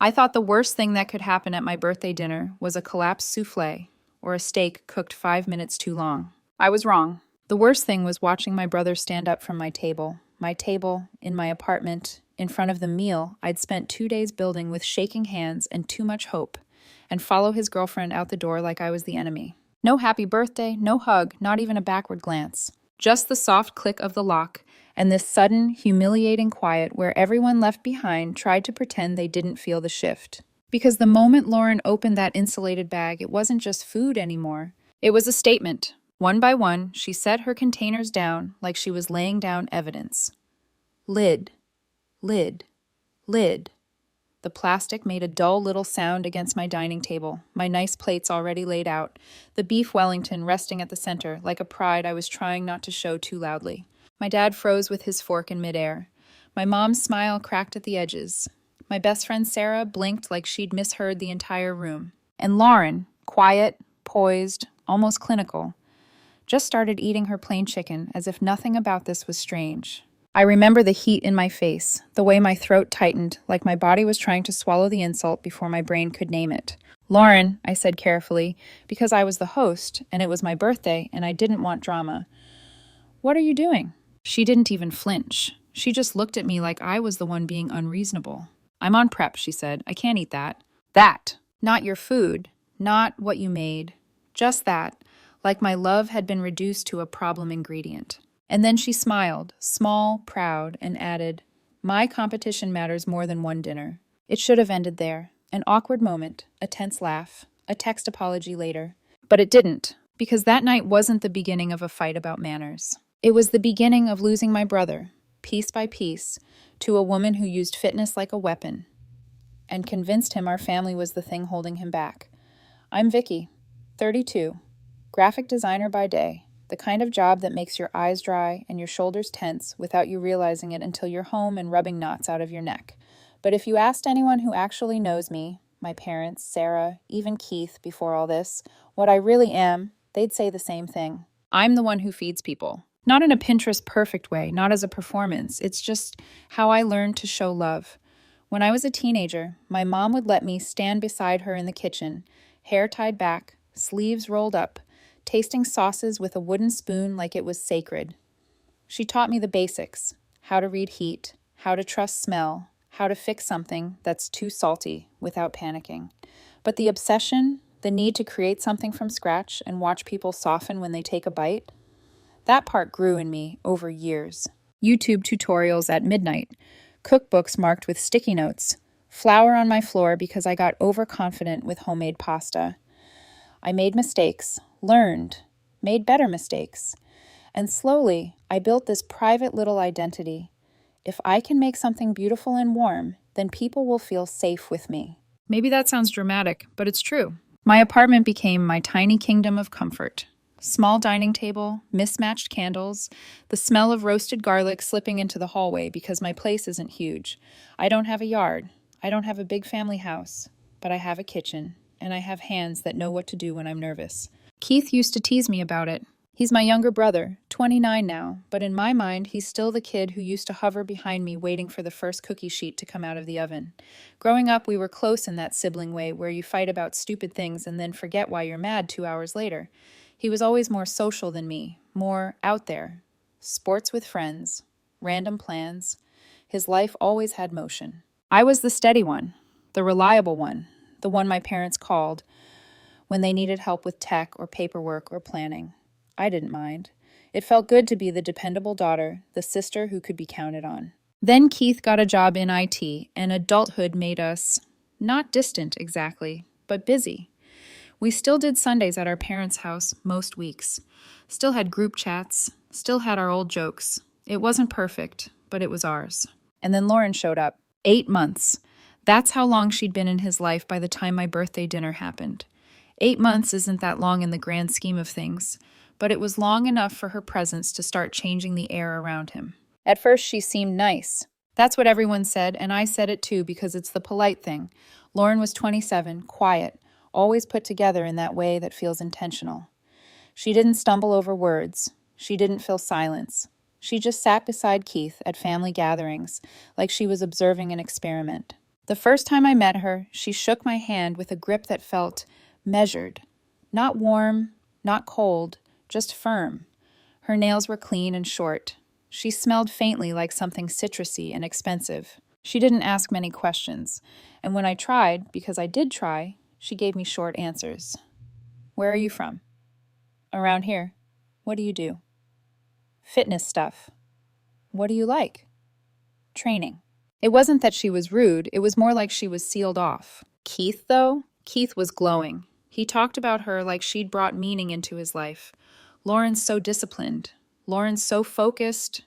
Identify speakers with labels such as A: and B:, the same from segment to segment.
A: I thought the worst thing that could happen at my birthday dinner was a collapsed souffle or a steak cooked 5 minutes too long. I was wrong. The worst thing was watching my brother stand up from my table in my apartment, in front of the meal I'd spent 2 days building with shaking hands and too much hope, and follow his girlfriend out the door like I was the enemy. No happy birthday, no hug, not even a backward glance. Just the soft click of the lock and this sudden, humiliating quiet where everyone left behind tried to pretend they didn't feel the shift. Because the moment Lauren opened that insulated bag, it wasn't just food anymore. It was a statement. One by one, she set her containers down like she was laying down evidence. Lid, lid, lid. The plastic made a dull little sound against my dining table, my nice plates already laid out, the beef Wellington resting at the center like a pride I was trying not to show too loudly. My dad froze with his fork in midair. My mom's smile cracked at the edges. My best friend Sarah blinked like she'd misheard the entire room. And Lauren, quiet, poised, almost clinical, just started eating her plain chicken as if nothing about this was strange. I remember the heat in my face, the way my throat tightened, like my body was trying to swallow the insult before my brain could name it. Lauren, I said carefully, because I was the host, and it was my birthday, and I didn't want drama. What are you doing? She didn't even flinch. She just looked at me like I was the one being unreasonable. I'm on prep, she said. I can't eat that. That. Not your food. Not what you made. Just that. Like my love had been reduced to a problem ingredient. And then she smiled, small, proud, and added, my competition matters more than one dinner. It should have ended there. An awkward moment, a tense laugh, a text apology later. But it didn't, because that night wasn't the beginning of a fight about manners. It was the beginning of losing my brother, piece by piece, to a woman who used fitness like a weapon and convinced him our family was the thing holding him back. I'm Vicky, 32, graphic designer by day, the kind of job that makes your eyes dry and your shoulders tense without you realizing it until you're home and rubbing knots out of your neck. But if you asked anyone who actually knows me, my parents, Sarah, even Keith before all this, what I really am, they'd say the same thing. I'm the one who feeds people. Not in a Pinterest perfect way, not as a performance. It's just how I learned to show love. When I was a teenager, my mom would let me stand beside her in the kitchen, hair tied back, sleeves rolled up, tasting sauces with a wooden spoon like it was sacred. She taught me the basics, how to read heat, how to trust smell, how to fix something that's too salty without panicking. But the obsession, the need to create something from scratch and watch people soften when they take a bite, that part grew in me over years. YouTube tutorials at midnight, cookbooks marked with sticky notes, flour on my floor because I got overconfident with homemade pasta. I made mistakes, learned, made better mistakes, and slowly I built this private little identity. If I can make something beautiful and warm, then people will feel safe with me. Maybe that sounds dramatic, but it's true. My apartment became my tiny kingdom of comfort. Small dining table, mismatched candles, the smell of roasted garlic slipping into the hallway because my place isn't huge. I don't have a yard. I don't have a big family house. But I have a kitchen, and I have hands that know what to do when I'm nervous. Keith used to tease me about it. He's my younger brother, 29 now, but in my mind, he's still the kid who used to hover behind me waiting for the first cookie sheet to come out of the oven. Growing up, we were close in that sibling way where you fight about stupid things and then forget why you're mad 2 hours later. He was always more social than me, more out there. Sports with friends, random plans. His life always had motion. I was the steady one, the reliable one, the one my parents called when they needed help with tech or paperwork or planning. I didn't mind. It felt good to be the dependable daughter, the sister who could be counted on. Then Keith got a job in IT, and adulthood made us not distant exactly, but busy. We still did Sundays at our parents' house most weeks. Still had group chats. Still had our old jokes. It wasn't perfect, but it was ours. And then Lauren showed up. 8 months. That's how long she'd been in his life by the time my birthday dinner happened. 8 months isn't that long in the grand scheme of things, but it was long enough for her presence to start changing the air around him. At first, she seemed nice. That's what everyone said, and I said it too because it's the polite thing. Lauren was 27, quiet, always put together in that way that feels intentional. She didn't stumble over words. She didn't fill silence. She just sat beside Keith at family gatherings, like she was observing an experiment. The first time I met her, she shook my hand with a grip that felt measured. Not warm, not cold, just firm. Her nails were clean and short. She smelled faintly like something citrusy and expensive. She didn't ask many questions, and when I tried, because I did try, she gave me short answers. Where are you from? Around here. What do you do? Fitness stuff. What do you like? Training. It wasn't that she was rude, it was more like she was sealed off. Keith, though? Keith was glowing. He talked about her like she'd brought meaning into his life. Lauren's so disciplined. Lauren's so focused.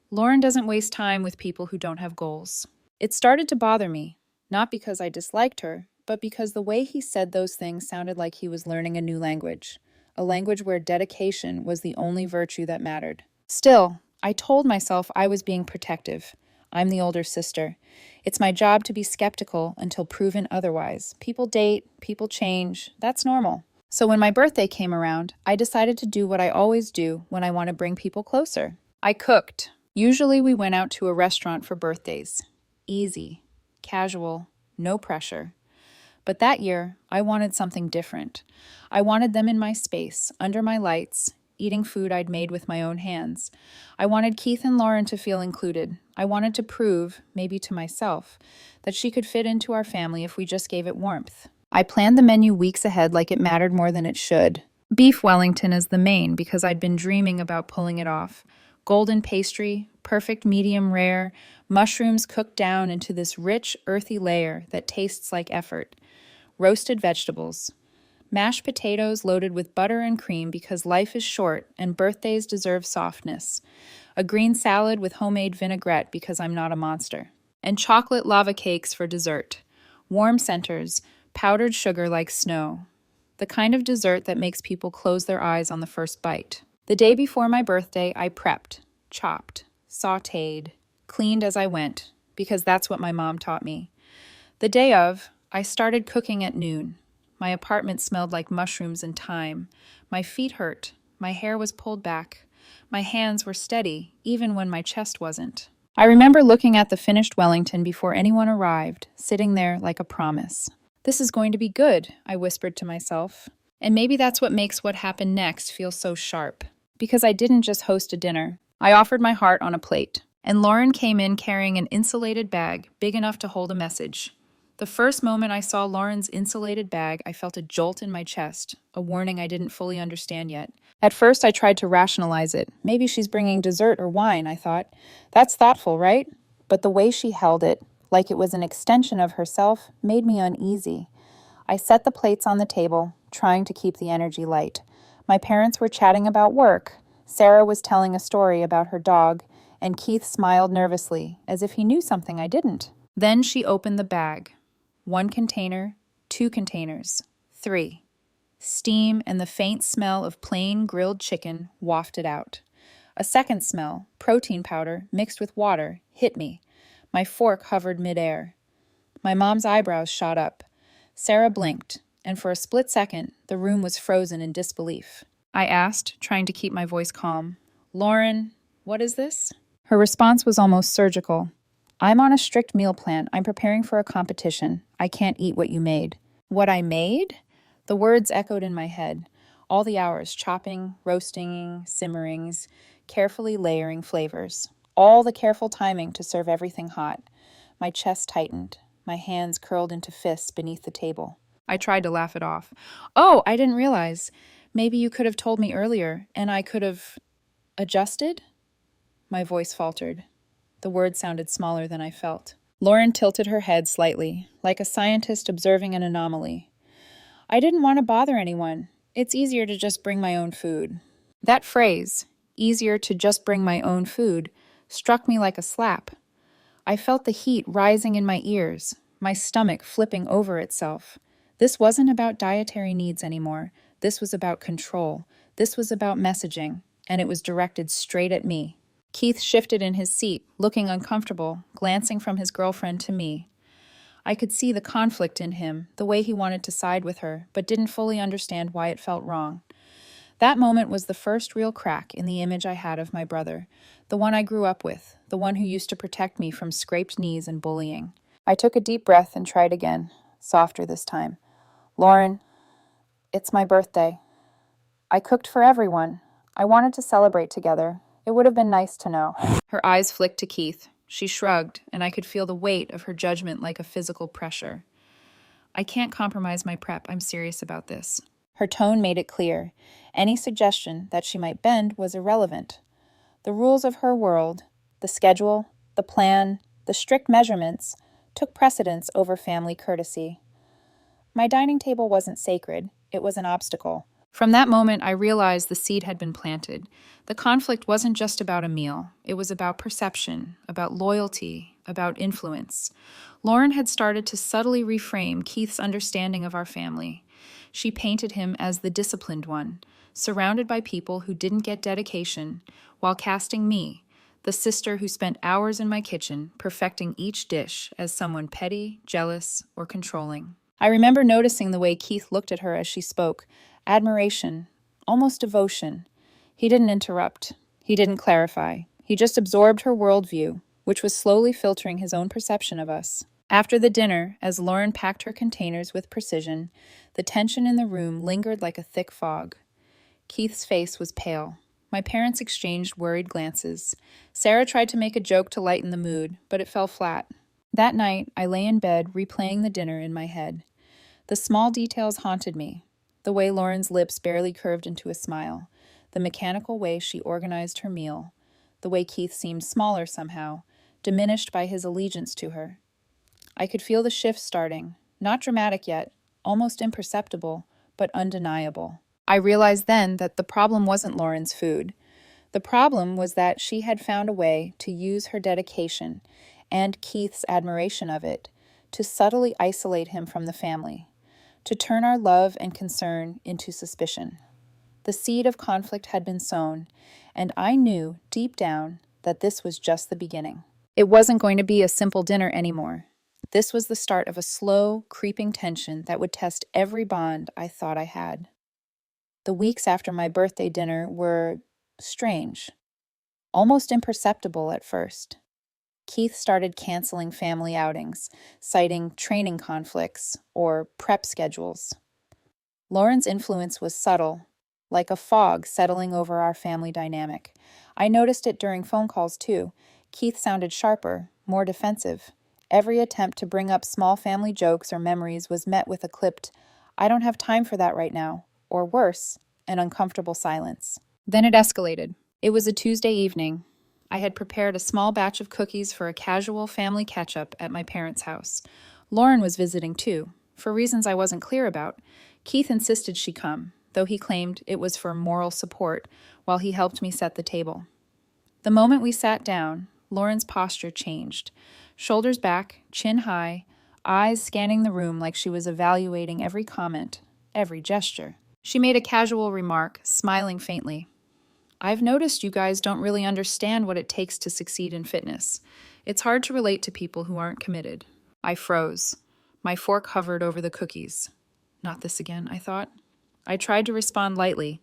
A: Lauren doesn't waste time with people who don't have goals. It started to bother me, not because I disliked her, but because the way he said those things sounded like he was learning a new language, a language where dedication was the only virtue that mattered. Still, I told myself I was being protective. I'm the older sister. It's my job to be skeptical until proven otherwise. People date, people change. That's normal. So when my birthday came around, I decided to do what I always do when I want to bring people closer. I cooked. Usually we went out to a restaurant for birthdays. Easy, casual, no pressure. But that year, I wanted something different. I wanted them in my space, under my lights, eating food I'd made with my own hands. I wanted Keith and Lauren to feel included. I wanted to prove, maybe to myself, that she could fit into our family if we just gave it warmth. I planned the menu weeks ahead like it mattered more than it should. Beef Wellington is the main because I'd been dreaming about pulling it off. Golden pastry, perfect medium rare, mushrooms cooked down into this rich, earthy layer that tastes like effort. Roasted vegetables. Mashed potatoes loaded with butter and cream because life is short and birthdays deserve softness. A green salad with homemade vinaigrette because I'm not a monster. And chocolate lava cakes for dessert. Warm centers, powdered sugar like snow. The kind of dessert that makes people close their eyes on the first bite. The day before my birthday, I prepped, chopped, sautéed, cleaned as I went, because that's what my mom taught me. The day of, I started cooking at noon. My apartment smelled like mushrooms and thyme. My feet hurt. My hair was pulled back. My hands were steady, even when my chest wasn't. I remember looking at the finished Wellington before anyone arrived, sitting there like a promise. This is going to be good, I whispered to myself. And maybe that's what makes what happened next feel so sharp. Because I didn't just host a dinner. I offered my heart on a plate. And Lauren came in carrying an insulated bag, big enough to hold a message. The first moment I saw Lauren's insulated bag, I felt a jolt in my chest, a warning I didn't fully understand yet. At first, I tried to rationalize it. Maybe she's bringing dessert or wine, I thought. That's thoughtful, right? But the way she held it, like it was an extension of herself, made me uneasy. I set the plates on the table, trying to keep the energy light. My parents were chatting about work. Sarah was telling a story about her dog, and Keith smiled nervously, as if he knew something I didn't. Then she opened the bag. 1 container, 2 containers, 3. Steam and the faint smell of plain grilled chicken wafted out. A second smell, protein powder mixed with water, hit me. My fork hovered midair. My mom's eyebrows shot up. Sarah blinked, and for a split second, the room was frozen in disbelief. I asked, trying to keep my voice calm, "Lauren, what is this?" Her response was almost surgical. "I'm on a strict meal plan. I'm preparing for a competition. I can't eat what you made." What I made? The words echoed in my head. All the hours, chopping, roasting, simmerings, carefully layering flavors. All the careful timing to serve everything hot. My chest tightened. My hands curled into fists beneath the table. I tried to laugh it off. "Oh, I didn't realize. Maybe you could have told me earlier, and I could have adjusted?" My voice faltered. The word sounded smaller than I felt. Lauren tilted her head slightly, like a scientist observing an anomaly. "I didn't want to bother anyone. It's easier to just bring my own food." That phrase, "easier to just bring my own food," struck me like a slap. I felt the heat rising in my ears, my stomach flipping over itself. This wasn't about dietary needs anymore. This was about control. This was about messaging, and it was directed straight at me. Keith shifted in his seat, looking uncomfortable, glancing from his girlfriend to me. I could see the conflict in him, the way he wanted to side with her, but didn't fully understand why it felt wrong. That moment was the first real crack in the image I had of my brother, the one I grew up with, the one who used to protect me from scraped knees and bullying. I took a deep breath and tried again, softer this time. Lauren, it's my birthday. I cooked for everyone. I wanted to celebrate together. It would have been nice to know. Her eyes flicked to Keith. She shrugged, and I could feel the weight of her judgment like a physical pressure. I can't compromise my prep. I'm serious about this. Her tone made it clear. Any suggestion that she might bend was irrelevant. The rules of her world, the schedule, the plan, the strict measurements, took precedence over family courtesy. My dining table wasn't sacred. It was an obstacle. From that moment, I realized the seed had been planted. The conflict wasn't just about a meal. It was about perception, about loyalty, about influence. Lauren had started to subtly reframe Keith's understanding of our family. She painted him as the disciplined one, surrounded by people who didn't get dedication, while casting me, the sister who spent hours in my kitchen perfecting each dish, as someone petty, jealous, or controlling. I remember noticing the way Keith looked at her as she spoke. Admiration, almost devotion. He didn't interrupt. He didn't clarify. He just absorbed her worldview, which was slowly filtering his own perception of us. After the dinner, as Lauren packed her containers with precision, the tension in the room lingered like a thick fog. Keith's face was pale. My parents exchanged worried glances. Sarah tried to make a joke to lighten the mood, but it fell flat. That night, I lay in bed replaying the dinner in my head. The small details haunted me. The way Lauren's lips barely curved into a smile, the mechanical way she organized her meal, the way Keith seemed smaller somehow, diminished by his allegiance to her. I could feel the shift starting, not dramatic yet, almost imperceptible, but undeniable. I realized then that the problem wasn't Lauren's food. The problem was that she had found a way to use her dedication and Keith's admiration of it to subtly isolate him from the family, to turn our love and concern into suspicion. The seed of conflict had been sown, and I knew deep down that this was just the beginning. It wasn't going to be a simple dinner anymore. This was the start of a slow, creeping tension that would test every bond I thought I had. The weeks after my birthday dinner were strange, almost imperceptible at first. Keith started canceling family outings, citing training conflicts or prep schedules. Lauren's influence was subtle, like a fog settling over our family dynamic. I noticed it during phone calls too. Keith sounded sharper, more defensive. Every attempt to bring up small family jokes or memories was met with a clipped, "I don't have time for that right now," or worse, an uncomfortable silence. Then it escalated. It was a Tuesday evening. I had prepared a small batch of cookies for a casual family catch-up at my parents' house. Lauren was visiting too, for reasons I wasn't clear about. Keith insisted she come, though he claimed it was for moral support, while he helped me set the table. The moment we sat down, Lauren's posture changed. Shoulders back, chin high, eyes scanning the room like she was evaluating every comment, every gesture. She made a casual remark, smiling faintly. "I've noticed you guys don't really understand what it takes to succeed in fitness. It's hard to relate to people who aren't committed." I froze. My fork hovered over the cookies. Not this again, I thought. I tried to respond lightly.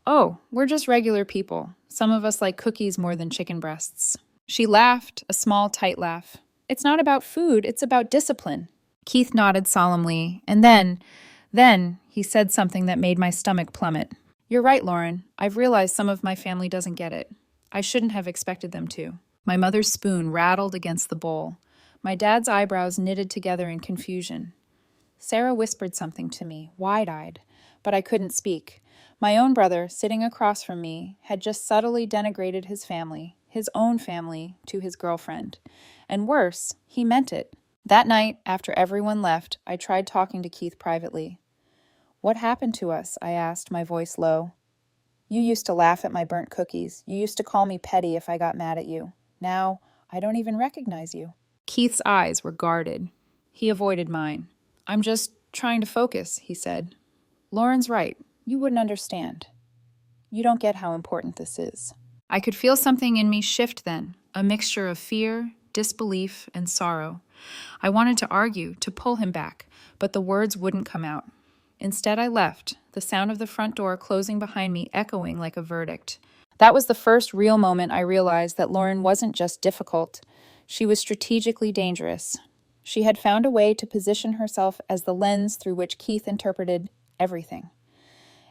A: "Oh, we're just regular people. Some of us like cookies more than chicken breasts." She laughed, a small, tight laugh. "It's not about food, it's about discipline." Keith nodded solemnly, and then he said something that made my stomach plummet. "You're right, Lauren. I've realized some of my family doesn't get it. I shouldn't have expected them to." My mother's spoon rattled against the bowl. My dad's eyebrows knitted together in confusion. Sarah whispered something to me, wide-eyed, but I couldn't speak. My own brother, sitting across from me, had just subtly denigrated his family, his own family, to his girlfriend. And worse, he meant it. That night, after everyone left, I tried talking to Keith privately. "What happened to us?" I asked, my voice low. "You used to laugh at my burnt cookies. You used to call me petty if I got mad at you. Now, I don't even recognize you." Keith's eyes were guarded. He avoided mine. "I'm just trying to focus," he said. "Lauren's right. You wouldn't understand. You don't get how important this is." I could feel something in me shift then, a mixture of fear, disbelief, and sorrow. I wanted to argue, to pull him back, but the words wouldn't come out. Instead, I left, the sound of the front door closing behind me echoing like a verdict. That was the first real moment I realized that Lauren wasn't just difficult. She was strategically dangerous. She had found a way to position herself as the lens through which Keith interpreted everything.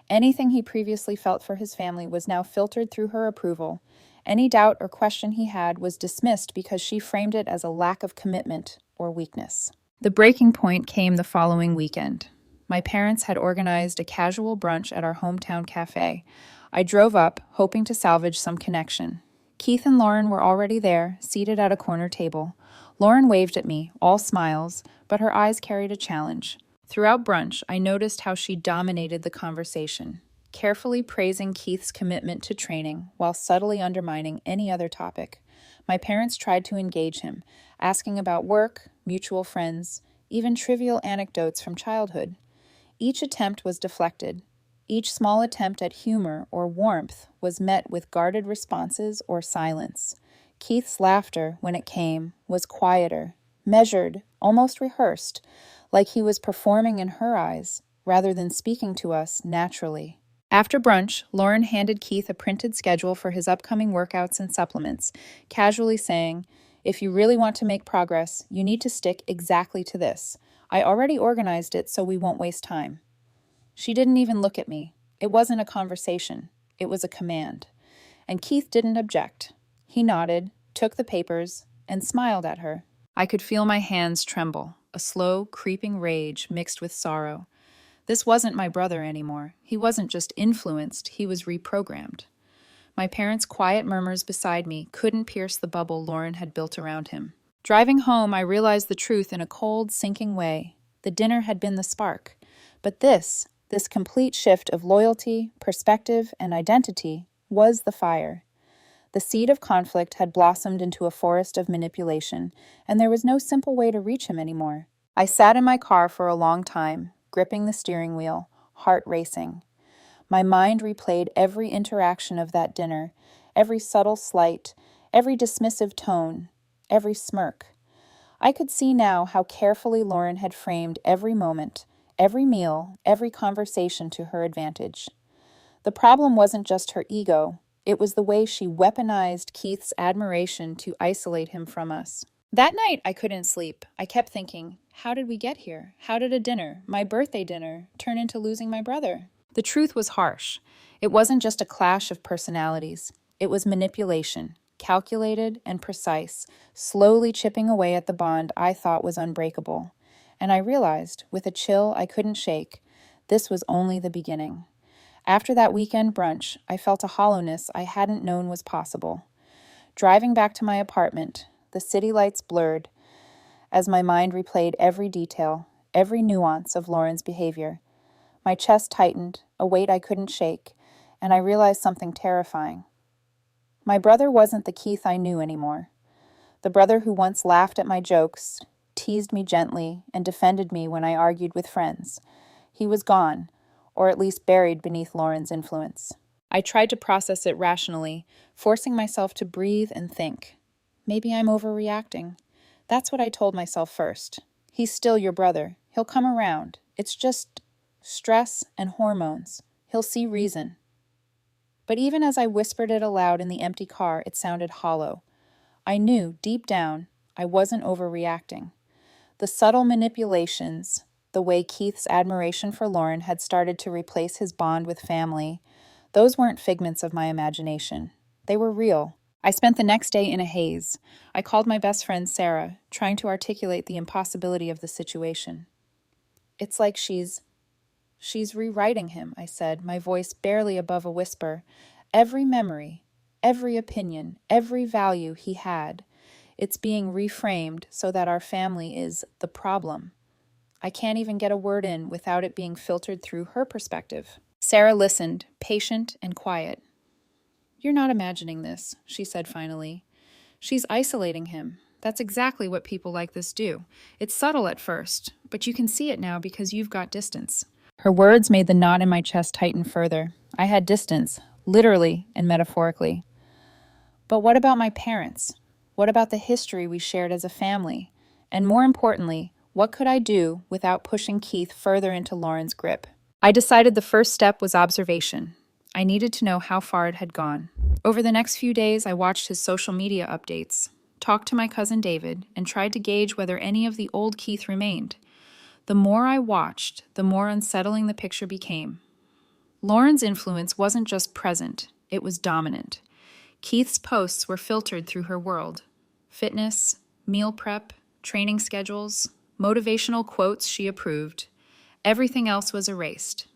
A: Anything he previously felt for his family was now filtered through her approval. Any doubt or question he had was dismissed because she framed it as a lack of commitment or weakness. The breaking point came the following weekend. My parents had organized a casual brunch at our hometown cafe. I drove up, hoping to salvage some connection. Keith and Lauren were already there, seated at a corner table. Lauren waved at me, all smiles, but her eyes carried a challenge. Throughout brunch, I noticed how she dominated the conversation, carefully praising Keith's commitment to training while subtly undermining any other topic. My parents tried to engage him, asking about work, mutual friends, even trivial anecdotes from childhood. Each attempt was deflected. Each small attempt at humor or warmth was met with guarded responses or silence. Keith's laughter, when it came, was quieter, measured, almost rehearsed, like he was performing in her eyes, rather than speaking to us naturally. After brunch, Lauren handed Keith a printed schedule for his upcoming workouts and supplements, casually saying, "If you really want to make progress, you need to stick exactly to this. I already organized it so we won't waste time." She didn't even look at me. It wasn't a conversation. It was a command. And Keith didn't object. He nodded, took the papers, and smiled at her. I could feel my hands tremble, a slow, creeping rage mixed with sorrow. This wasn't my brother anymore. He wasn't just influenced, he was reprogrammed. My parents' quiet murmurs beside me couldn't pierce the bubble Lauren had built around him. Driving home, I realized the truth in a cold, sinking way. The dinner had been the spark. But this complete shift of loyalty, perspective, and identity was the fire. The seed of conflict had blossomed into a forest of manipulation, and there was no simple way to reach him anymore. I sat in my car for a long time, gripping the steering wheel, heart racing. My mind replayed every interaction of that dinner, every subtle slight, every dismissive tone, every smirk. I could see now how carefully Lauren had framed every moment, every meal, every conversation to her advantage. The problem wasn't just her ego, it was the way she weaponized Keith's admiration to isolate him from us. That night, I couldn't sleep. I kept thinking, how did we get here? How did a dinner, my birthday dinner, turn into losing my brother? The truth was harsh. It wasn't just a clash of personalities. It was manipulation, calculated and precise, slowly chipping away at the bond I thought was unbreakable. And I realized, with a chill I couldn't shake, this was only the beginning. After that weekend brunch, I felt a hollowness I hadn't known was possible. Driving back to my apartment, the city lights blurred as my mind replayed every detail, every nuance of Lauren's behavior. My chest tightened, a weight I couldn't shake, and I realized something terrifying. My brother wasn't the Keith I knew anymore. The brother who once laughed at my jokes, teased me gently, and defended me when I argued with friends. He was gone, or at least buried beneath Lauren's influence. I tried to process it rationally, forcing myself to breathe and think. Maybe I'm overreacting. That's what I told myself first. He's still your brother. He'll come around. It's just stress and hormones. He'll see reason. But even as I whispered it aloud in the empty car, it sounded hollow. I knew, deep down, I wasn't overreacting. The subtle manipulations, the way Keith's admiration for Lauren had started to replace his bond with family, those weren't figments of my imagination. They were real. I spent the next day in a haze. I called my best friend Sarah, trying to articulate the impossibility of the situation. It's like she's rewriting him, I said, my voice barely above a whisper. Every memory, every opinion, every value he had, it's being reframed so that our family is the problem. I can't even get a word in without it being filtered through her perspective. Sarah listened, patient and quiet. "You're not imagining this," she said finally. "She's isolating him. That's exactly what people like this do. It's subtle at first, but you can see it now because you've got distance." Her words made the knot in my chest tighten further. I had distance, literally and metaphorically. But what about my parents? What about the history we shared as a family? And more importantly, what could I do without pushing Keith further into Lauren's grip? I decided the first step was observation. I needed to know how far it had gone. Over the next few days, I watched his social media updates. talked to my cousin David, and tried to gauge whether any of the old Keith remained. The more I watched, the more unsettling the picture became. Lauren's influence wasn't just present, it was dominant. Keith's posts were filtered through her world. Fitness, meal prep, training schedules, motivational quotes she approved. Everything else was erased.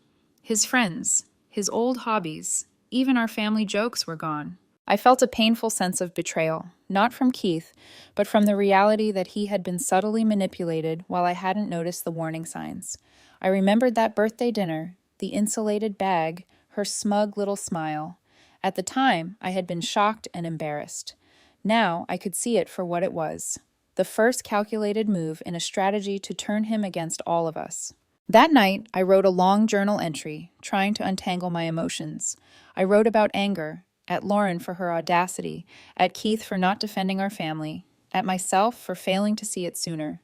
A: His friends, his old hobbies, even our family jokes were gone. I felt a painful sense of betrayal, not from Keith, but from the reality that he had been subtly manipulated while I hadn't noticed the warning signs. I remembered that birthday dinner, the insulated bag, her smug little smile. At the time, I had been shocked and embarrassed. Now I could see it for what it was. The first calculated move in a strategy to turn him against all of us. That night, I wrote a long journal entry, trying to untangle my emotions. I wrote about anger, at Lauren for her audacity, at Keith for not defending our family, at myself for failing to see it sooner.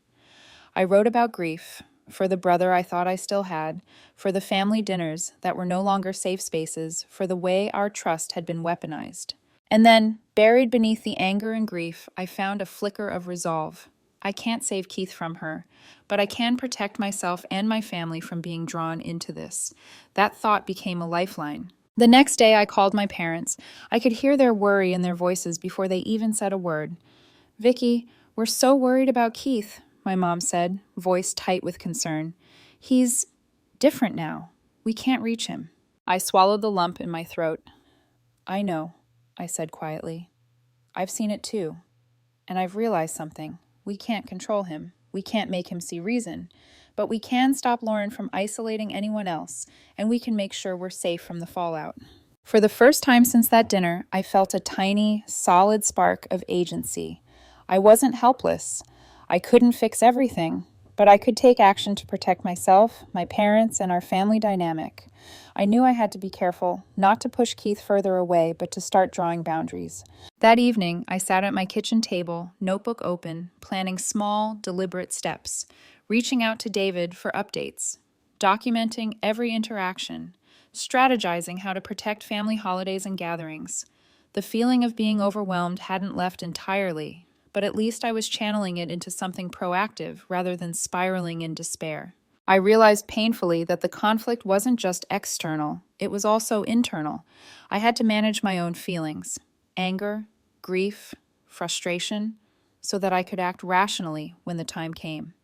A: I wrote about grief, for the brother I thought I still had, for the family dinners that were no longer safe spaces, for the way our trust had been weaponized. And then, buried beneath the anger and grief, I found a flicker of resolve. I can't save Keith from her, but I can protect myself and my family from being drawn into this. That thought became a lifeline. The next day I called my parents. I could hear their worry in their voices before they even said a word. "Vicky, we're so worried about Keith," my mom said, voice tight with concern. "He's different now. We can't reach him." I swallowed the lump in my throat. "I know," I said quietly. "I've seen it too. And I've realized something. We can't control him. We can't make him see reason. But we can stop Lauren from isolating anyone else, and we can make sure we're safe from the fallout." For the first time since that dinner, I felt a tiny, solid spark of agency. I wasn't helpless. I couldn't fix everything, but I could take action to protect myself, my parents, and our family dynamic. I knew I had to be careful, not to push Keith further away, but to start drawing boundaries. That evening, I sat at my kitchen table, notebook open, planning small, deliberate steps, reaching out to David for updates, documenting every interaction, strategizing how to protect family holidays and gatherings. The feeling of being overwhelmed hadn't left entirely, but at least I was channeling it into something proactive rather than spiraling in despair. I realized painfully that the conflict wasn't just external, it was also internal. I had to manage my own feelings, anger, grief, frustration, so that I could act rationally when the time came.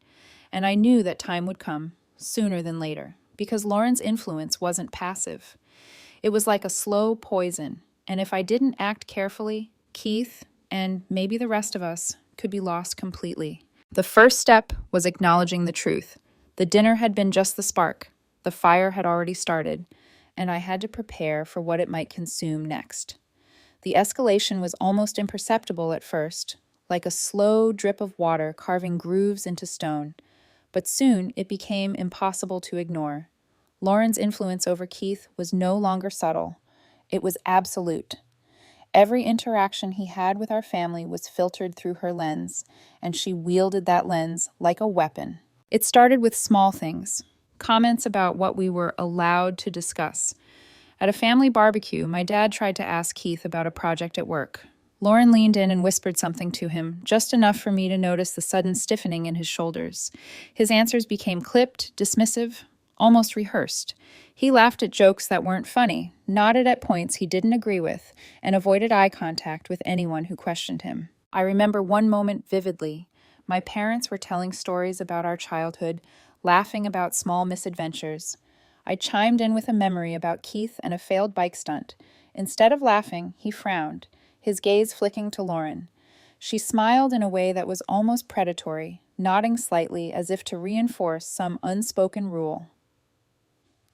A: And I knew that time would come, sooner than later, because Lauren's influence wasn't passive. It was like a slow poison, and if I didn't act carefully, Keith, and maybe the rest of us, could be lost completely. The first step was acknowledging the truth. The dinner had been just the spark. The fire had already started, and I had to prepare for what it might consume next. The escalation was almost imperceptible at first, like a slow drip of water carving grooves into stone, but soon it became impossible to ignore. Lauren's influence over Keith was no longer subtle. It was absolute. Every interaction he had with our family was filtered through her lens, and she wielded that lens like a weapon. It started with small things, comments about what we were allowed to discuss. At a family barbecue, my dad tried to ask Keith about a project at work. Lauren leaned in and whispered something to him, just enough for me to notice the sudden stiffening in his shoulders. His answers became clipped, dismissive, almost rehearsed. He laughed at jokes that weren't funny, nodded at points he didn't agree with, and avoided eye contact with anyone who questioned him. I remember one moment vividly. My parents were telling stories about our childhood, laughing about small misadventures. I chimed in with a memory about Keith and a failed bike stunt. Instead of laughing, he frowned, his gaze flicking to Lauren. She smiled in a way that was almost predatory, nodding slightly as if to reinforce some unspoken rule.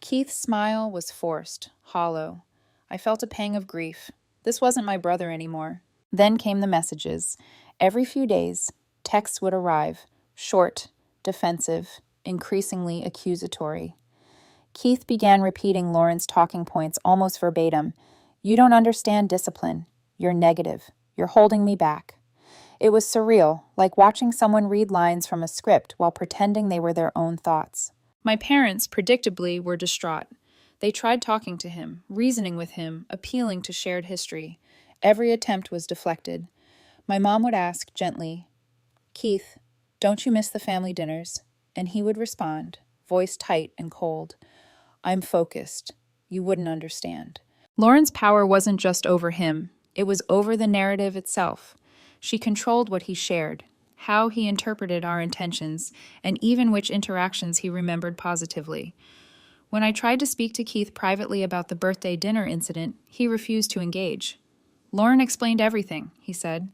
A: Keith's smile was forced, hollow. I felt a pang of grief. This wasn't my brother anymore. Then came the messages. Every few days, texts would arrive, short, defensive, increasingly accusatory. Keith began repeating Lauren's talking points almost verbatim. "You don't understand discipline. You're negative. You're holding me back." It was surreal, like watching someone read lines from a script while pretending they were their own thoughts. My parents, predictably, were distraught. They tried talking to him, reasoning with him, appealing to shared history. Every attempt was deflected. My mom would ask gently, "Keith, don't you miss the family dinners?" And he would respond, voice tight and cold, "I'm focused. You wouldn't understand." Lauren's power wasn't just over him, it was over the narrative itself. She controlled what he shared, how he interpreted our intentions, and even which interactions he remembered positively. When I tried to speak to Keith privately about the birthday dinner incident, he refused to engage. "Lauren explained everything," he said.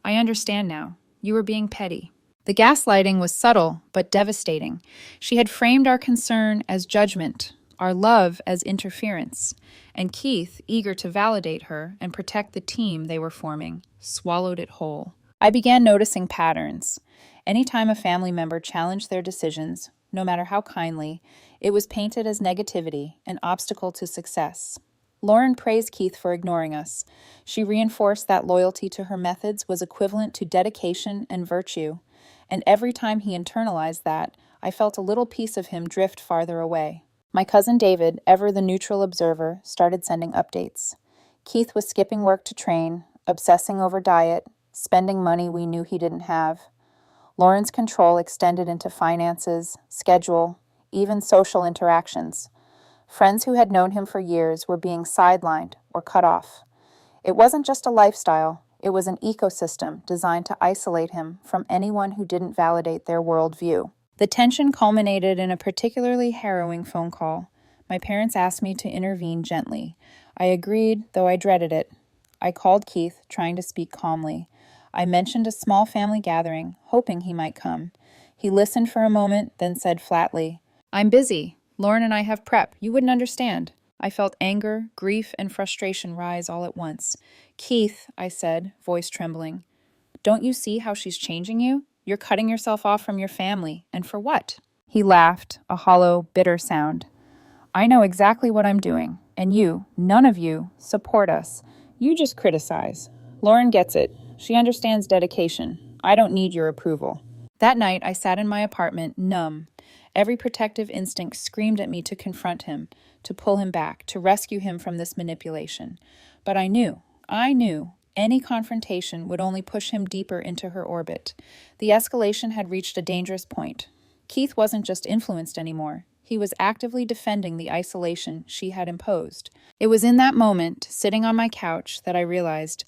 A: "I understand now. You were being petty." The gaslighting was subtle but devastating. She had framed our concern as judgment, our love as interference, and Keith, eager to validate her and protect the team they were forming, swallowed it whole. I began noticing patterns. Anytime a family member challenged their decisions, no matter how kindly, it was painted as negativity, an obstacle to success. Lauren praised Keith for ignoring us. She reinforced that loyalty to her methods was equivalent to dedication and virtue. And every time he internalized that, I felt a little piece of him drift farther away. My cousin David, ever the neutral observer, started sending updates. Keith was skipping work to train, obsessing over diet, spending money we knew he didn't have. Lauren's control extended into finances, schedule, even social interactions. Friends who had known him for years were being sidelined or cut off. It wasn't just a lifestyle, it was an ecosystem designed to isolate him from anyone who didn't validate their worldview. The tension culminated in a particularly harrowing phone call. My parents asked me to intervene gently. I agreed, though I dreaded it. I called Keith, trying to speak calmly. I mentioned a small family gathering, hoping he might come. He listened for a moment, then said flatly, "I'm busy. Lauren and I have prep. You wouldn't understand." I felt anger, grief, and frustration rise all at once. "Keith," I said, voice trembling, "don't you see how she's changing you? You're cutting yourself off from your family. And for what?" He laughed, a hollow, bitter sound. "I know exactly what I'm doing. And you, none of you, support us. You just criticize. Lauren gets it. She understands dedication. I don't need your approval." That night, I sat in my apartment, numb. Every protective instinct screamed at me to confront him, to pull him back, to rescue him from this manipulation. But I knew, any confrontation would only push him deeper into her orbit. The escalation had reached a dangerous point. Keith wasn't just influenced anymore. He was actively defending the isolation she had imposed. It was in that moment, sitting on my couch, that I realized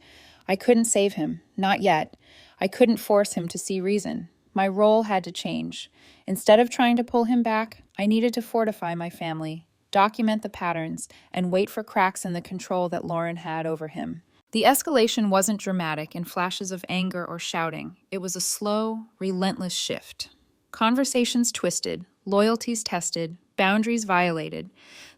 A: I couldn't save him, not yet. I couldn't force him to see reason. My role had to change. Instead of trying to pull him back, I needed to fortify my family, document the patterns, and wait for cracks in the control that Lauren had over him. The escalation wasn't dramatic in flashes of anger or shouting. It was a slow, relentless shift. Conversations twisted, loyalties tested, boundaries violated.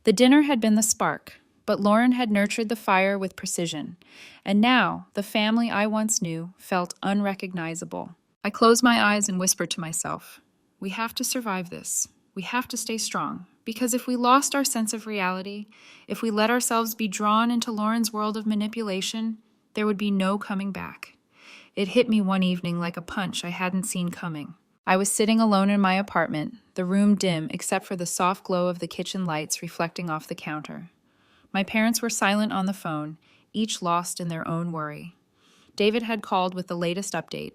A: The dinner had been the spark, but Lauren had nurtured the fire with precision. And now, the family I once knew felt unrecognizable. I closed my eyes and whispered to myself, "We have to survive this. We have to stay strong. Because if we lost our sense of reality, if we let ourselves be drawn into Lauren's world of manipulation, there would be no coming back." It hit me one evening like a punch I hadn't seen coming. I was sitting alone in my apartment, the room dim except for the soft glow of the kitchen lights reflecting off the counter. My parents were silent on the phone, each lost in their own worry. David had called with the latest update.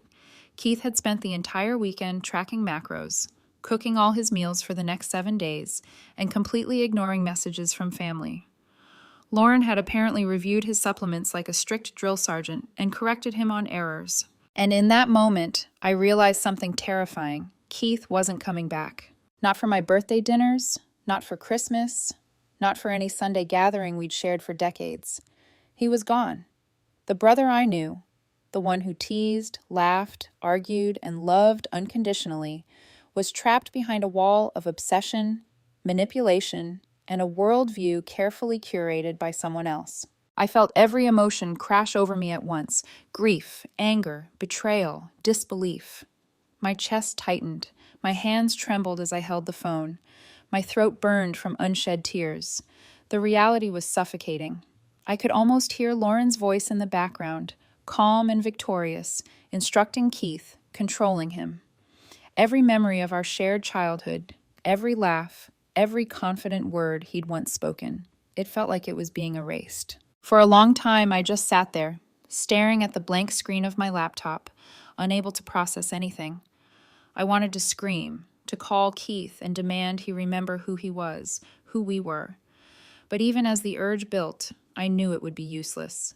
A: Keith had spent the entire weekend tracking macros, cooking all his meals for the next 7 days, and completely ignoring messages from family. Lauren had apparently reviewed his supplements like a strict drill sergeant and corrected him on errors. And in that moment, I realized something terrifying. Keith wasn't coming back. Not for my birthday dinners, not for Christmas, not for any Sunday gathering we'd shared for decades. He was gone. The brother I knew, the one who teased, laughed, argued, and loved unconditionally, was trapped behind a wall of obsession, manipulation, and a worldview carefully curated by someone else. I felt every emotion crash over me at once: grief, anger, betrayal, disbelief. My chest tightened. My hands trembled as I held the phone. My throat burned from unshed tears. The reality was suffocating. I could almost hear Lauren's voice in the background, calm and victorious, instructing Keith, controlling him. Every memory of our shared childhood, every laugh, every confident word he'd once spoken, it felt like it was being erased. For a long time, I just sat there, staring at the blank screen of my laptop, unable to process anything. I wanted to scream, to call Keith and demand he remember who he was, who we were. But even as the urge built, I knew it would be useless.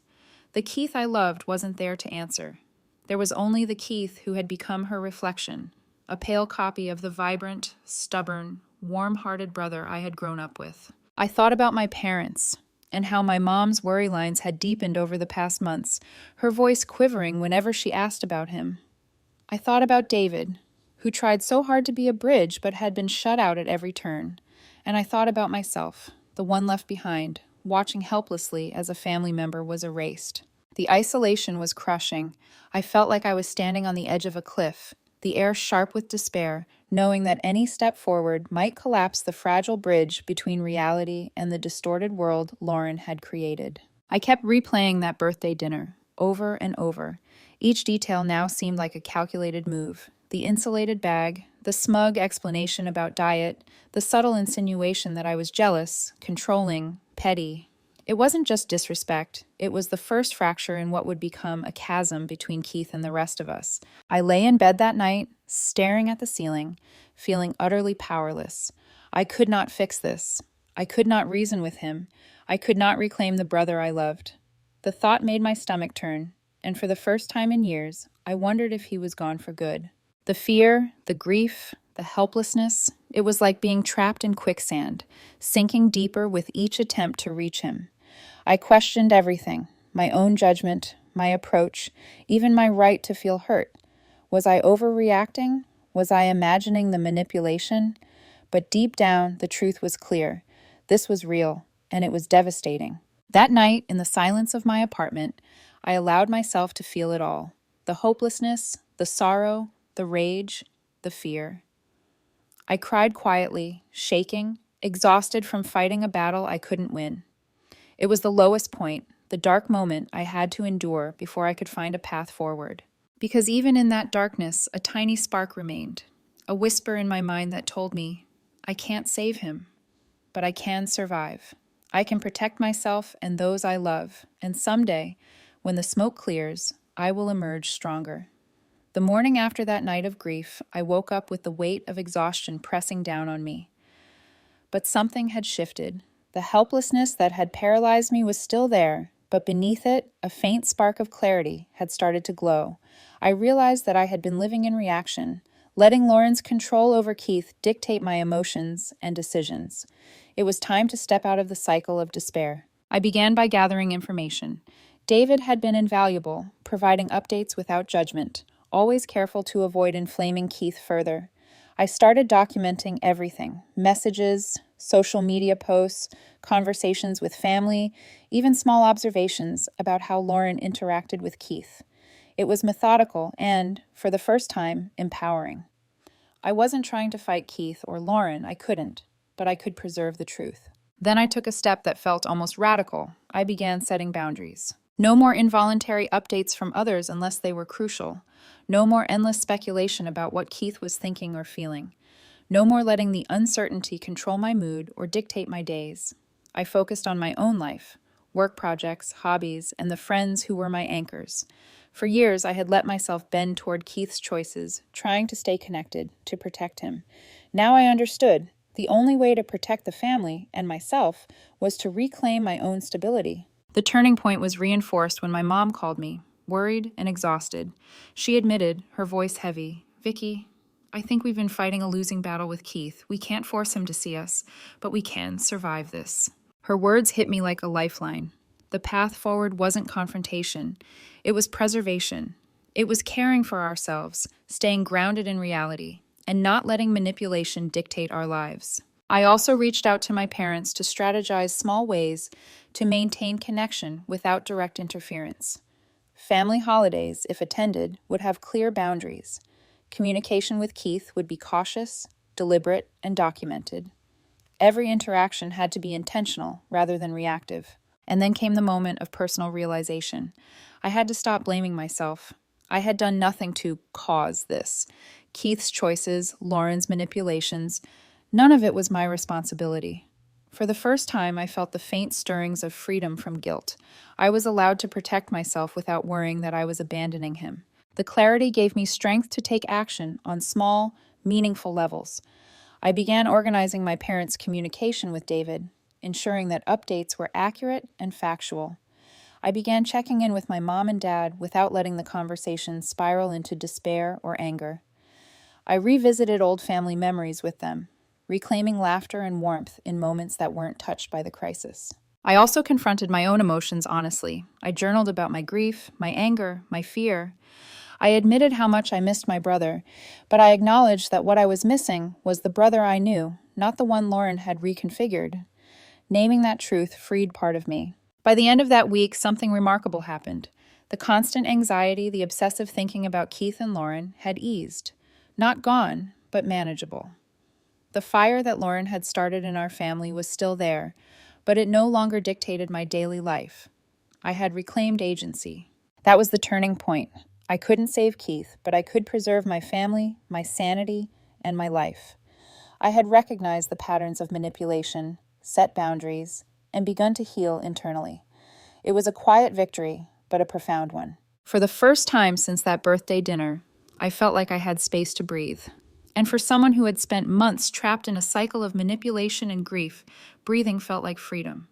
A: The Keith I loved wasn't there to answer. There was only the Keith who had become her reflection, a pale copy of the vibrant, stubborn, warm-hearted brother I had grown up with. I thought about my parents, and how my mom's worry lines had deepened over the past months, her voice quivering whenever she asked about him. I thought about David, who tried so hard to be a bridge but had been shut out at every turn. And I thought about myself, the one left behind, watching helplessly as a family member was erased. The isolation was crushing. I felt like I was standing on the edge of a cliff, the air sharp with despair, knowing that any step forward might collapse the fragile bridge between reality and the distorted world Lauren had created. I kept replaying that birthday dinner, over and over. Each detail now seemed like a calculated move. The insulated bag, the smug explanation about diet, the subtle insinuation that I was jealous, controlling, petty. It wasn't just disrespect, it was the first fracture in what would become a chasm between Keith and the rest of us. I lay in bed that night, staring at the ceiling, feeling utterly powerless. I could not fix this. I could not reason with him. I could not reclaim the brother I loved. The thought made my stomach turn, and for the first time in years, I wondered if he was gone for good. The fear, the grief, the helplessness, it was like being trapped in quicksand, sinking deeper with each attempt to reach him. I questioned everything, my own judgment, my approach, even my right to feel hurt. Was I overreacting? Was I imagining the manipulation? But deep down, the truth was clear. This was real, and it was devastating. That night, in the silence of my apartment, I allowed myself to feel it all. The hopelessness, the sorrow, the rage, the fear. I cried quietly, shaking, exhausted from fighting a battle I couldn't win. It was the lowest point, the dark moment I had to endure before I could find a path forward. Because even in that darkness, a tiny spark remained, a whisper in my mind that told me, I can't save him, but I can survive. I can protect myself and those I love, and someday, when the smoke clears, I will emerge stronger. The morning after that night of grief, I woke up with the weight of exhaustion pressing down on me. But something had shifted. The helplessness that had paralyzed me was still there, but beneath it, a faint spark of clarity had started to glow. I realized that I had been living in reaction, letting Lauren's control over Keith dictate my emotions and decisions. It was time to step out of the cycle of despair. I began by gathering information. David had been invaluable, providing updates without judgment, always careful to avoid inflaming Keith further. I started documenting everything: messages, social media posts, conversations with family, even small observations about how Lauren interacted with Keith. It was methodical and, for the first time, empowering. I wasn't trying to fight Keith or Lauren, I couldn't, but I could preserve the truth. Then I took a step that felt almost radical. I began setting boundaries. No more involuntary updates from others unless they were crucial. No more endless speculation about what Keith was thinking or feeling. No more letting the uncertainty control my mood or dictate my days. I focused on my own life, work projects, hobbies, and the friends who were my anchors. For years, I had let myself bend toward Keith's choices, trying to stay connected, to protect him. Now I understood. The only way to protect the family and myself was to reclaim my own stability. The turning point was reinforced when my mom called me, worried and exhausted. She admitted, her voice heavy, "Vicky, I think we've been fighting a losing battle with Keith. We can't force him to see us, but we can survive this." Her words hit me like a lifeline. The path forward wasn't confrontation. It was preservation. It was caring for ourselves, staying grounded in reality, and not letting manipulation dictate our lives. I also reached out to my parents to strategize small ways to maintain connection without direct interference. Family holidays, if attended, would have clear boundaries. Communication with Keith would be cautious, deliberate, and documented. Every interaction had to be intentional rather than reactive. And then came the moment of personal realization. I had to stop blaming myself. I had done nothing to cause this. Keith's choices, Lauren's manipulations, none of it was my responsibility. For the first time, I felt the faint stirrings of freedom from guilt. I was allowed to protect myself without worrying that I was abandoning him. The clarity gave me strength to take action on small, meaningful levels. I began organizing my parents' communication with David, ensuring that updates were accurate and factual. I began checking in with my mom and dad without letting the conversation spiral into despair or anger. I revisited old family memories with them, reclaiming laughter and warmth in moments that weren't touched by the crisis. I also confronted my own emotions honestly. I journaled about my grief, my anger, my fear. I admitted how much I missed my brother, but I acknowledged that what I was missing was the brother I knew, not the one Lauren had reconfigured. Naming that truth freed part of me. By the end of that week, something remarkable happened. The constant anxiety, the obsessive thinking about Keith and Lauren had eased. Not gone, but manageable. The fire that Lauren had started in our family was still there, but it no longer dictated my daily life. I had reclaimed agency. That was the turning point. I couldn't save Keith, but I could preserve my family, my sanity, and my life. I had recognized the patterns of manipulation, set boundaries, and begun to heal internally. It was a quiet victory, but a profound one. For the first time since that birthday dinner, I felt like I had space to breathe. And for someone who had spent months trapped in a cycle of manipulation and grief, breathing felt like freedom.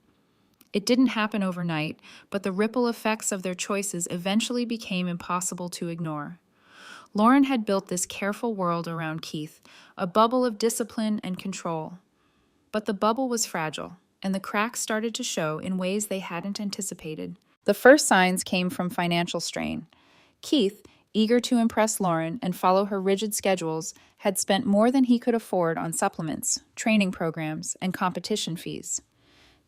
A: It didn't happen overnight, but the ripple effects of their choices eventually became impossible to ignore. Lauren had built this careful world around Keith, a bubble of discipline and control. But the bubble was fragile, and the cracks started to show in ways they hadn't anticipated. The first signs came from financial strain. Keith, eager to impress Lauren and follow her rigid schedules, had spent more than he could afford on supplements, training programs, and competition fees.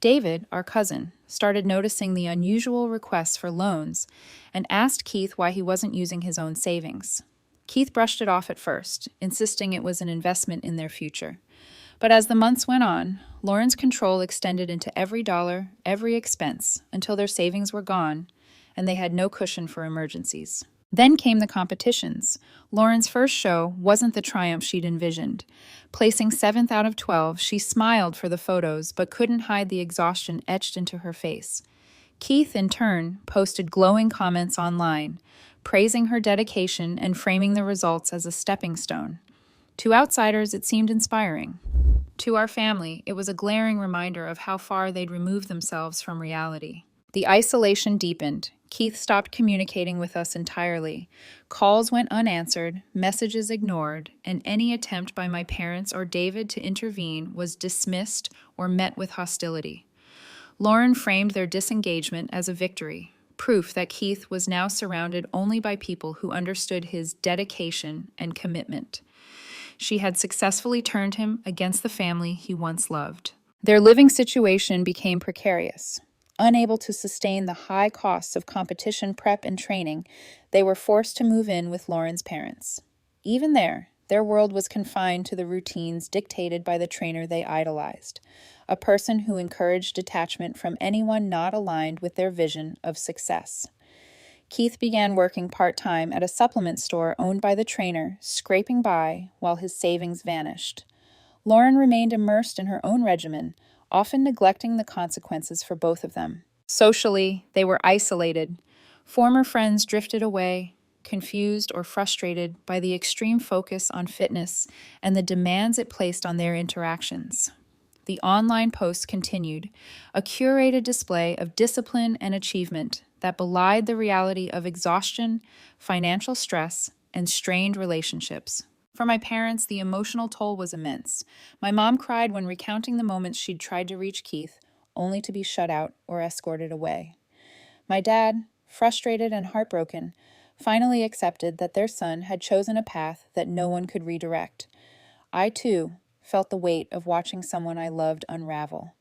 A: David, our cousin, started noticing the unusual requests for loans and asked Keith why he wasn't using his own savings. Keith brushed it off at first, insisting it was an investment in their future. But as the months went on, Lauren's control extended into every dollar, every expense, until their savings were gone, and they had no cushion for emergencies. Then came the competitions. Lauren's first show wasn't the triumph she'd envisioned. Placing 7th out of 12, she smiled for the photos, but couldn't hide the exhaustion etched into her face. Keith, in turn, posted glowing comments online, praising her dedication and framing the results as a stepping stone. To outsiders, it seemed inspiring. To our family, it was a glaring reminder of how far they'd removed themselves from reality. The isolation deepened. Keith stopped communicating with us entirely. Calls went unanswered, messages ignored, and any attempt by my parents or David to intervene was dismissed or met with hostility. Lauren framed their disengagement as a victory, proof that Keith was now surrounded only by people who understood his dedication and commitment. She had successfully turned him against the family he once loved. Their living situation became precarious. Unable to sustain the high costs of competition prep and training, they were forced to move in with Lauren's parents. Even there, their world was confined to the routines dictated by the trainer they idolized, a person who encouraged detachment from anyone not aligned with their vision of success. Keith began working part-time at a supplement store owned by the trainer, scraping by while his savings vanished. Lauren remained immersed in her own regimen, often neglecting the consequences for both of them. Socially, they were isolated. Former friends drifted away, confused or frustrated by the extreme focus on fitness and the demands it placed on their interactions. The online posts continued, a curated display of discipline and achievement that belied the reality of exhaustion, financial stress, and strained relationships. For my parents, the emotional toll was immense. My mom cried when recounting the moments she'd tried to reach Keith, only to be shut out or escorted away. My dad, frustrated and heartbroken, finally accepted that their son had chosen a path that no one could redirect. I, too, felt the weight of watching someone I loved unravel.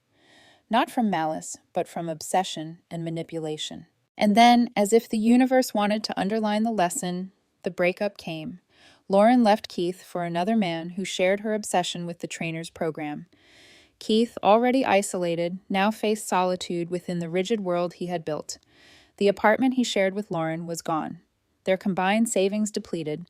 A: Not from malice, but from obsession and manipulation. And then, as if the universe wanted to underline the lesson, the breakup came. Lauren left Keith for another man who shared her obsession with the trainer's program. Keith, already isolated, now faced solitude within the rigid world he had built. The apartment he shared with Lauren was gone, their combined savings depleted,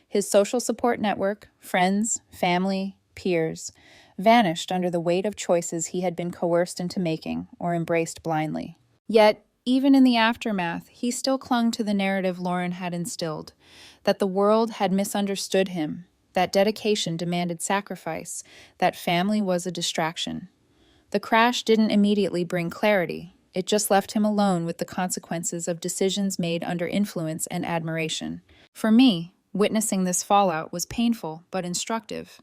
A: his social support network, friends, family, peers, vanished under the weight of choices he had been coerced into making or embraced blindly. Yet, even in the aftermath, he still clung to the narrative Lauren had instilled, that the world had misunderstood him, that dedication demanded sacrifice, that family was a distraction. The crash didn't immediately bring clarity. It just left him alone with the consequences of decisions made under influence and admiration. For me, witnessing this fallout was painful but instructive.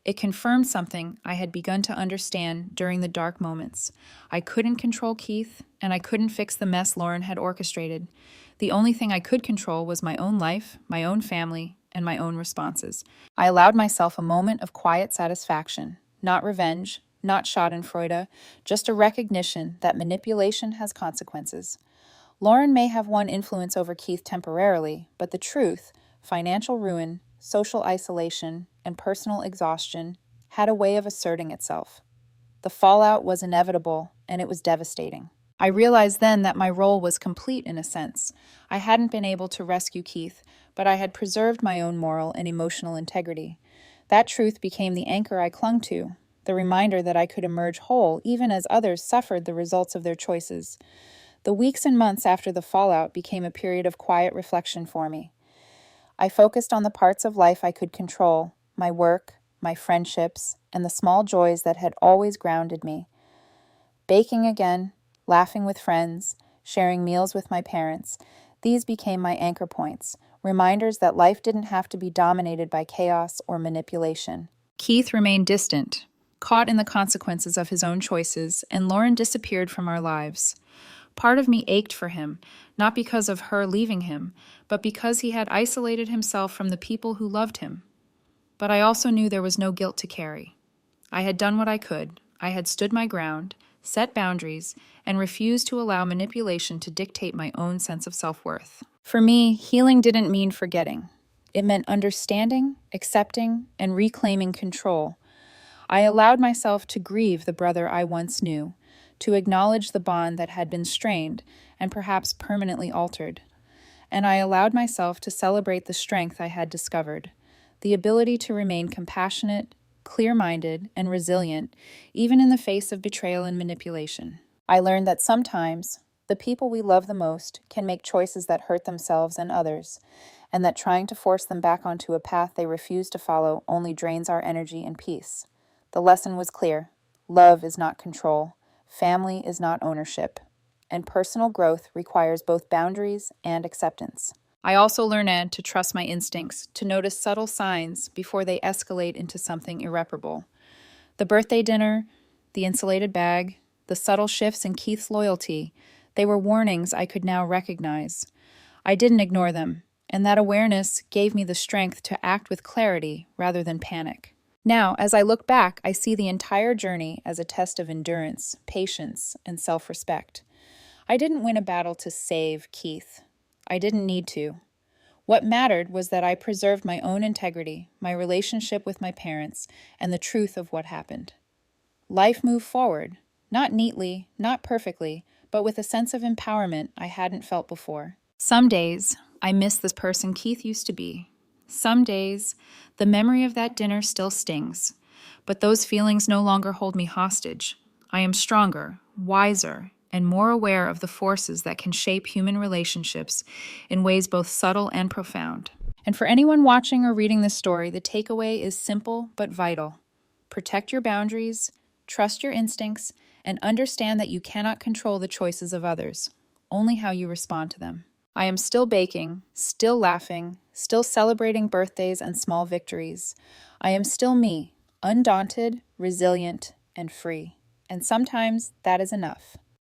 A: It confirmed something I had begun to understand during the dark moments. I couldn't control Keith, and I couldn't fix the mess Lauren had orchestrated. The only thing I could control was my own life, my own family, and my own responses. I allowed myself a moment of quiet satisfaction, not revenge, not schadenfreude, just a recognition that manipulation has consequences. Lauren may have won influence over Keith temporarily, but the truth, financial ruin, social isolation, and personal exhaustion, had a way of asserting itself. The fallout was inevitable, and it was devastating. I realized then that my role was complete in a sense. I hadn't been able to rescue Keith, but I had preserved my own moral and emotional integrity. That truth became the anchor I clung to, the reminder that I could emerge whole even as others suffered the results of their choices. The weeks and months after the fallout became a period of quiet reflection for me. I focused on the parts of life I could control, my work, my friendships, and the small joys that had always grounded me. Baking again, laughing with friends, sharing meals with my parents, these became my anchor points, reminders that life didn't have to be dominated by chaos or manipulation. Keith remained distant, caught in the consequences of his own choices, and Lauren disappeared from our lives. Part of me ached for him, not because of her leaving him, but because he had isolated himself from the people who loved him. But I also knew there was no guilt to carry. I had done what I could. I had stood my ground, set boundaries, and refused to allow manipulation to dictate my own sense of self-worth. For me, healing didn't mean forgetting. It meant understanding, accepting, and reclaiming control. I allowed myself to grieve the brother I once knew, to acknowledge the bond that had been strained and perhaps permanently altered. And I allowed myself to celebrate the strength I had discovered, the ability to remain compassionate, clear-minded, and resilient, even in the face of betrayal and manipulation. I learned that sometimes the people we love the most can make choices that hurt themselves and others, and that trying to force them back onto a path they refuse to follow only drains our energy and peace. The lesson was clear. Love is not control. Family is not ownership, and personal growth requires both boundaries and acceptance. I also learned to trust my instincts, to notice subtle signs before they escalate into something irreparable. The birthday dinner, the insulated bag, the subtle shifts in Keith's loyalty, they were warnings I could now recognize. I didn't ignore them, and that awareness gave me the strength to act with clarity rather than panic. Now, as I look back, I see the entire journey as a test of endurance, patience, and self-respect. I didn't win a battle to save Keith. I didn't need to. What mattered was that I preserved my own integrity, my relationship with my parents, and the truth of what happened. Life moved forward, not neatly, not perfectly, but with a sense of empowerment I hadn't felt before. Some days, I miss the person Keith used to be. Some days, the memory of that dinner still stings, but those feelings no longer hold me hostage. I am stronger, wiser, and more aware of the forces that can shape human relationships in ways both subtle and profound. And for anyone watching or reading this story, the takeaway is simple but vital. Protect your boundaries, trust your instincts, and understand that you cannot control the choices of others, only how you respond to them. I am still baking, still laughing, still celebrating birthdays and small victories. I am still me, undaunted, resilient, and free. And sometimes that is enough.